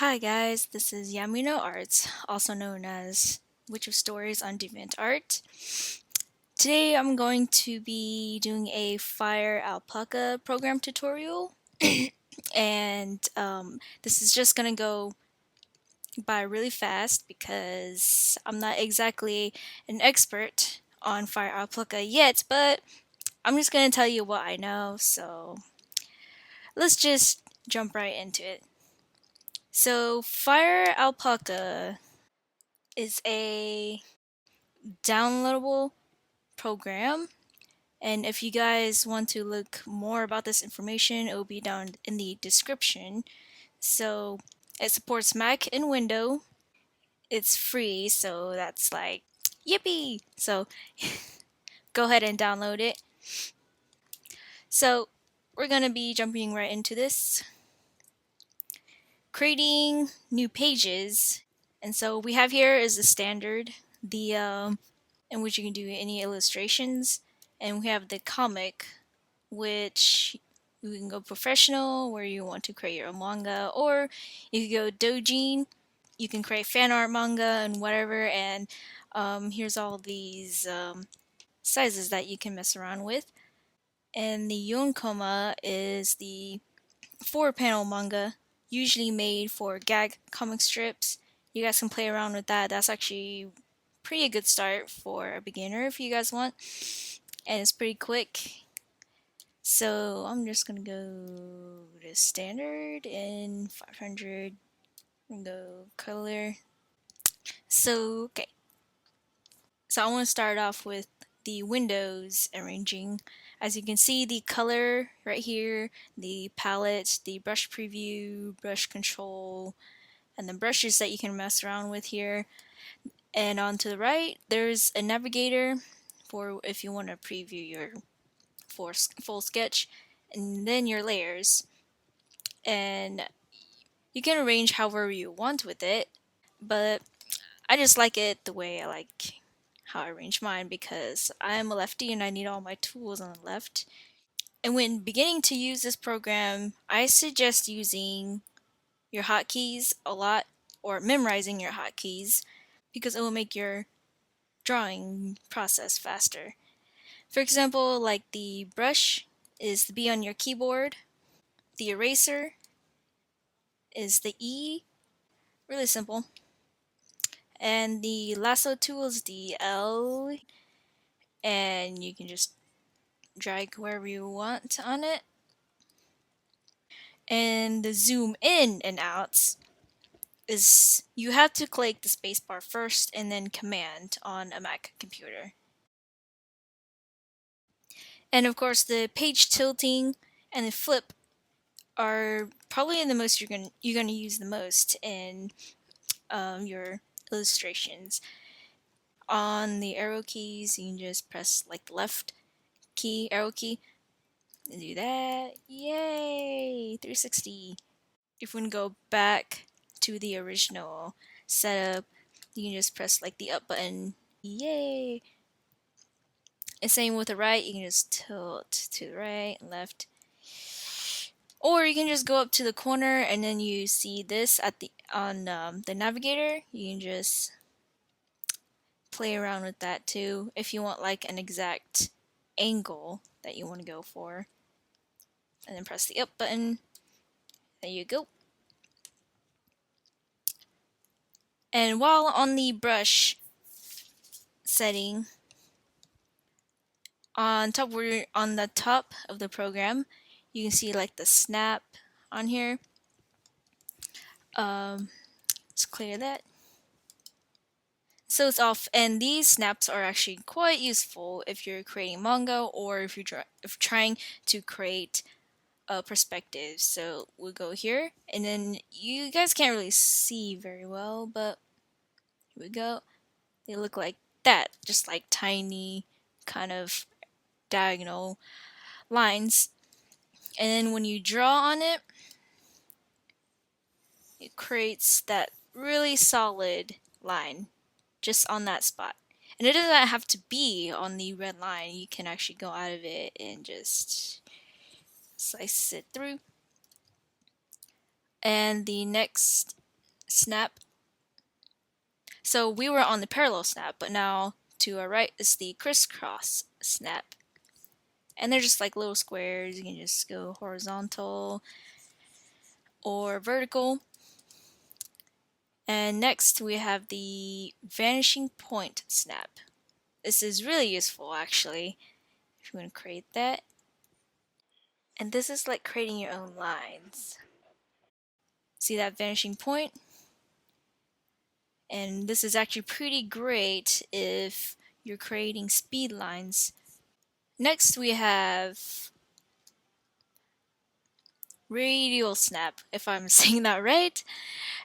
Hi guys, this is Yamino Arts, also known as Witch of Stories on DeviantArt. Today I'm going to be doing a Firealpaca program tutorial, and this is just gonna go by really fast because I'm not exactly an expert on Firealpaca yet, but I'm just gonna tell you what I know, so let's just jump right into it. So Firealpaca is a downloadable program, and if you guys want to look more about this information, it will be down in the description. So it supports Mac and Windows. It's free, so that's like yippee. So go ahead and download it. So we're gonna be jumping right into this, creating new pages. And so we have here is the standard, the in which you can do any illustrations, and we have the comic, which you can go professional, where you want to create your own manga, or you can go doujin, you can create fan art manga and whatever. And here's all these sizes that you can mess around with. And the yonkoma is the 4-panel manga, usually made for gag comic strips. You guys can play around with that. That's actually pretty good start for a beginner if you guys want, and it's pretty quick. So I'm just gonna go to standard and 500 and go color. So okay, so I want to start off with the windows arranging. As you can see, the color right here, the palette, the brush preview, brush control, and the brushes that you can mess around with here. And on to the right, there's a navigator for if you want to preview your full sketch, and then your layers. And you can arrange however you want with it, but I just like it the way I like how I arrange mine because I'm a lefty and I need all my tools on the left. And when beginning to use this program, I suggest using your hotkeys a lot, or memorizing your hotkeys, because it will make your drawing process faster. For example, like the brush is the B on your keyboard, the eraser is the E, really simple, and the lasso tool is the L, and you can just drag wherever you want on it. And the zoom in and out is you have to click the spacebar first and then command on a Mac computer. And of course, the page tilting and the flip are probably the most you're gonna use the most in your illustrations. On the arrow keys, you can just press like the left key, arrow key, and do that. Yay! 360. If we can go back to the original setup, you can just press like the up button. Yay! And same with the right, you can just tilt to the right and left. Or you can just go up to the corner and then you see this at the navigator. You can just play around with that too if you want like an exact angle that you want to go for. And then press the up button. There you go. And while on the brush setting, on the top of the program, you can see like the snap on here. Let's clear that. So it's off, and these snaps are actually quite useful if you're creating manga or if you're trying to create a perspective. So we'll go here, and then you guys can't really see very well, but here we go. They look like that, just like tiny kind of diagonal lines. And then when you draw on it, it creates that really solid line just on that spot. And it doesn't have to be on the red line. You can actually go out of it and just slice it through. And the next snap. So we were on the parallel snap, but now to our right is the crisscross snap. And they're just like little squares. You can just go horizontal or vertical. And next we have the vanishing point snap. This is really useful actually if you want to create that. And this is like creating your own lines. See that vanishing point? And this is actually pretty great if you're creating speed lines. Next we have radial snap, if I'm saying that right.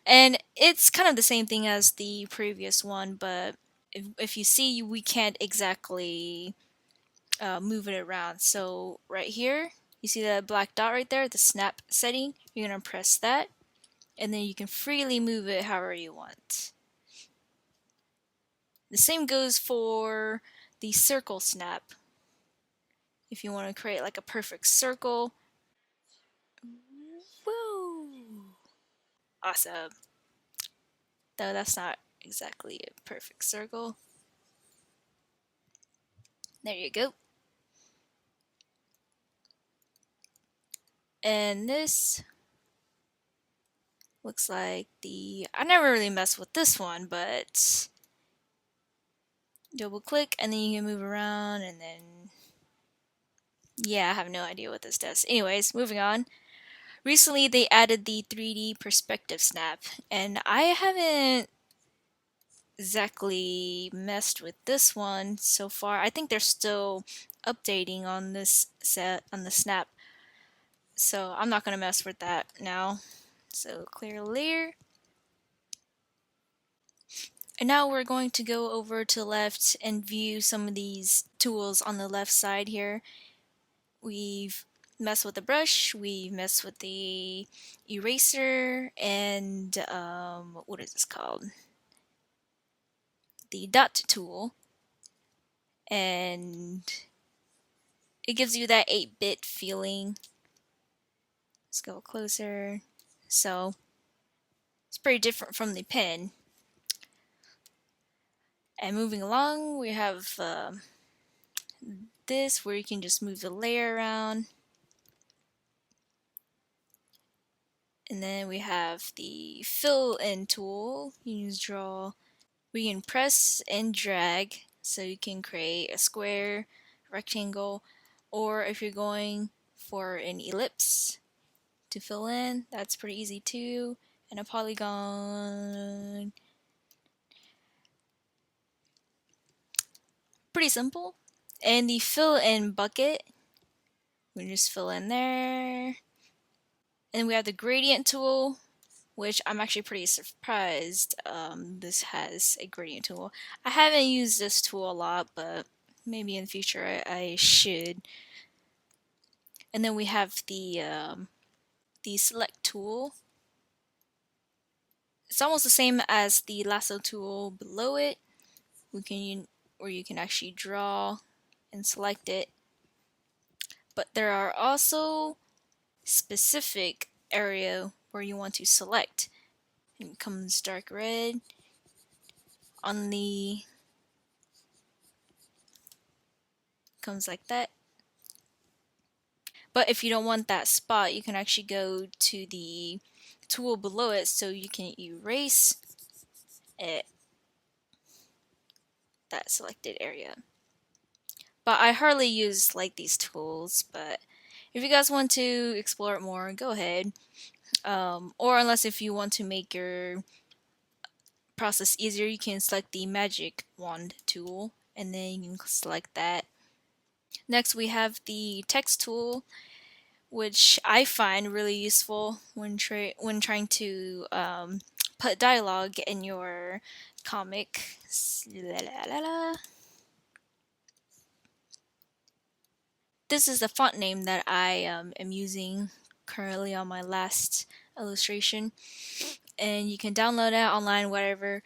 And it's kind of the same thing as the previous one, but if you see, we can't exactly move it around. So right here, you see that black dot right there, the snap setting, you're going to press that, and then you can freely move it however you want. The same goes for the circle snap. If you want to create like a perfect circle. Woo! Awesome. Though that's not exactly a perfect circle. There you go. And this looks like I never really messed with this one, but double click and then you can move around and then, yeah, I have no idea what this does. Anyways, moving on. Recently they added the 3D perspective snap, and I haven't exactly messed with this one so far. I think they're still updating on this set on the snap, so I'm not gonna mess with that now. So clear layer. And now we're going to go over to the left and view some of these tools on the left side here. We've messed with the brush, we've messed with the eraser, and what is this called? The dot tool. And it gives you that 8-bit feeling. Let's go closer. So it's pretty different from the pen. And moving along, we have this where you can just move the layer around. And then we have the fill in tool. You can just draw. We can press and drag so you can create a square, rectangle, or if you're going for an ellipse to fill in, that's pretty easy too. And a polygon. Pretty simple. And the fill in bucket, we can just fill in there. And we have the gradient tool, which I'm actually pretty surprised this has a gradient tool. I haven't used this tool a lot, but maybe in the future I should. And then we have the select tool. It's almost the same as the lasso tool below it. Where you can actually draw and select it. But there are also specific area where you want to select. It becomes dark red on the comes like that. But if you don't want that spot, you can actually go to the tool below it so you can erase it, that selected area. But I hardly use like these tools, but if you guys want to explore it more, go ahead. Or unless if you want to make your process easier, you can select the magic wand tool and then you can select that. Next we have the text tool, which I find really useful when trying to put dialogue in your comic. This is the font name that I am using currently on my last illustration, and you can download it online, whatever.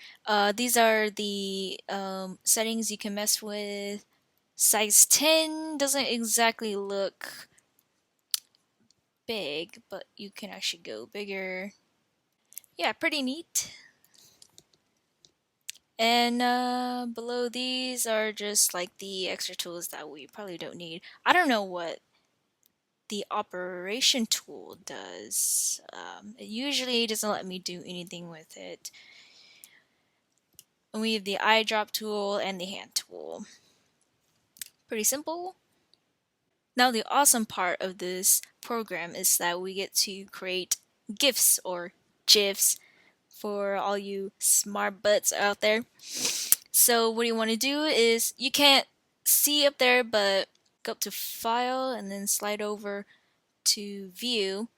These are the settings you can mess with. Size 10 doesn't exactly look big, but you can actually go bigger. yeah, pretty neat. And below these are just like the extra tools that we probably don't need. I don't know what the operation tool does. It usually doesn't let me do anything with it. And we have the eyedrop tool and the hand tool. Pretty simple. Now the awesome part of this program is that we get to create GIFs or GIFs for all you smart butts out there. So what you want to do is, you can't see up there, but go up to File and then slide over to View.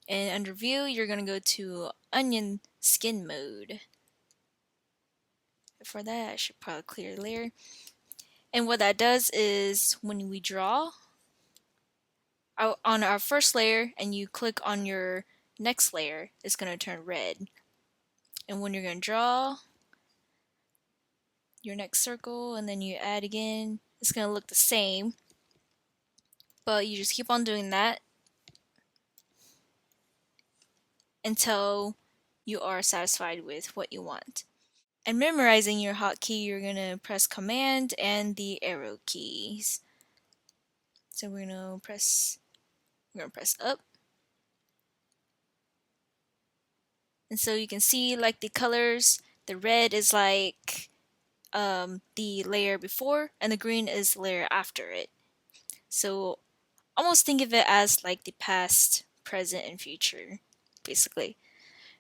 And under View, you're going to go to Onion Skin Mode. For that, I should probably clear the layer. And what that does is, when we draw on our first layer and you click on your next layer, it's going to turn red. And when you're going to draw your next circle and then you add again, it's going to look the same. But you just keep on doing that until you are satisfied with what you want. And memorizing your hotkey, you're going to press Command and the arrow keys. So we're going to press up. And so you can see like the colors, the red is like the layer before, and the green is the layer after it. So almost think of it as like the past, present, and future, basically.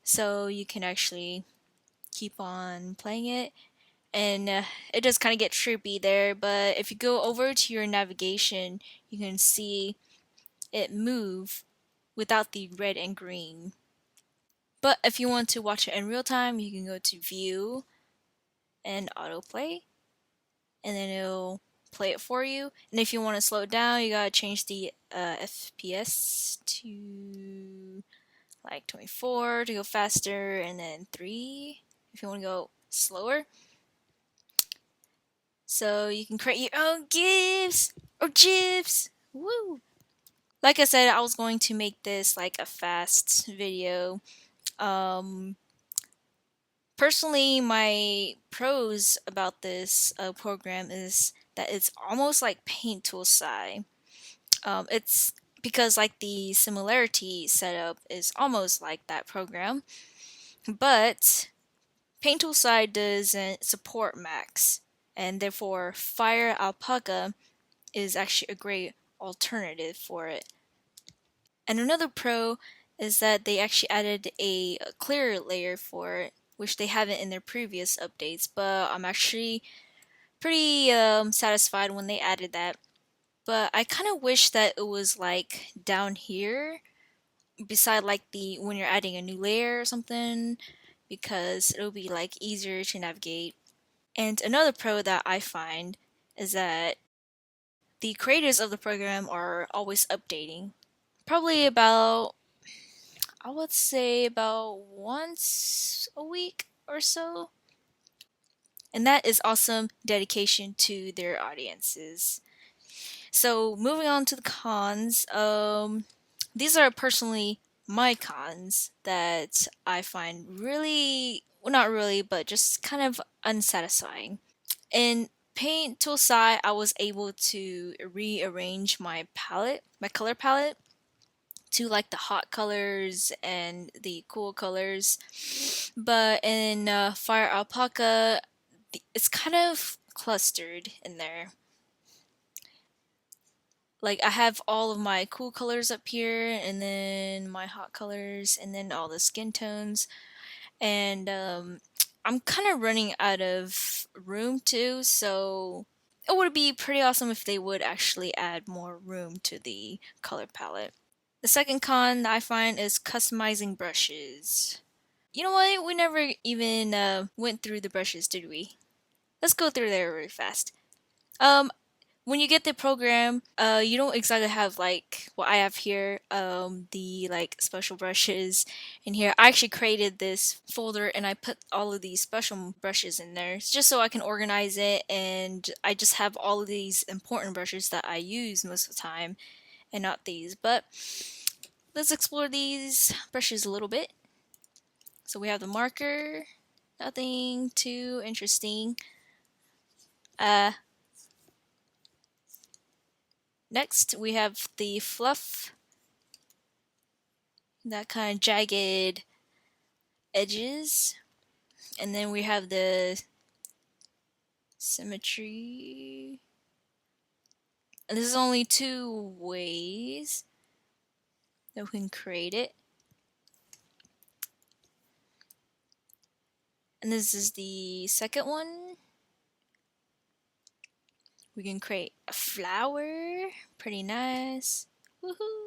So you can actually keep on playing it, and it does kind of get trippy there, but if you go over to your navigation, you can see it move without the red and green. But if you want to watch it in real time, you can go to View and Autoplay, and then it'll play it for you. And if you want to slow it down, you gotta change the FPS to like 24 to go faster, and then 3 if you want to go slower. So you can create your own GIFs or GIFs. Woo! Like I said, I was going to make this like a fast video. Personally, my pros about this program is that it's almost like Paint Tool Sci. It's because like the similarity setup is almost like that program, but Paint Tool Sci doesn't support Macs, and therefore Firealpaca is actually a great alternative for it. And another pro is that they actually added a clear layer for it, which they haven't in their previous updates, but I'm actually pretty satisfied when they added that. But I kind of wish that it was like down here, beside like the when you're adding a new layer or something, because it'll be like easier to navigate. And another pro that I find is that the creators of the program are always updating. Probably about, I would say about once a week or so. And that is awesome dedication to their audiences. So moving on to the cons, these are personally my cons that I find really, well, not really, but just kind of unsatisfying. In Paint Tool Sci, I was able to rearrange my palette, my color palette, to like the hot colors and the cool colors. But in Firealpaca, it's kind of clustered in there. Like I have all of my cool colors up here, and then my hot colors, and then all the skin tones. And I'm kind of running out of room too, so it would be pretty awesome if they would actually add more room to the color palette. The second con I find is customizing brushes. You know what? We never even went through the brushes, did we? Let's go through there really fast. Um, when you get the program, you don't exactly have like what I have here, the like special brushes in here. I actually created this folder and I put all of these special brushes in there just so I can organize it, and I just have all of these important brushes that I use most of the time and not these. But let's explore these brushes a little bit. So we have the marker, nothing too interesting. Next we have the fluff, that kind of jagged edges, and then we have the symmetry. And this is only 2 ways that we can create it. And this is the second one. We can create a flower. Pretty nice. Woohoo!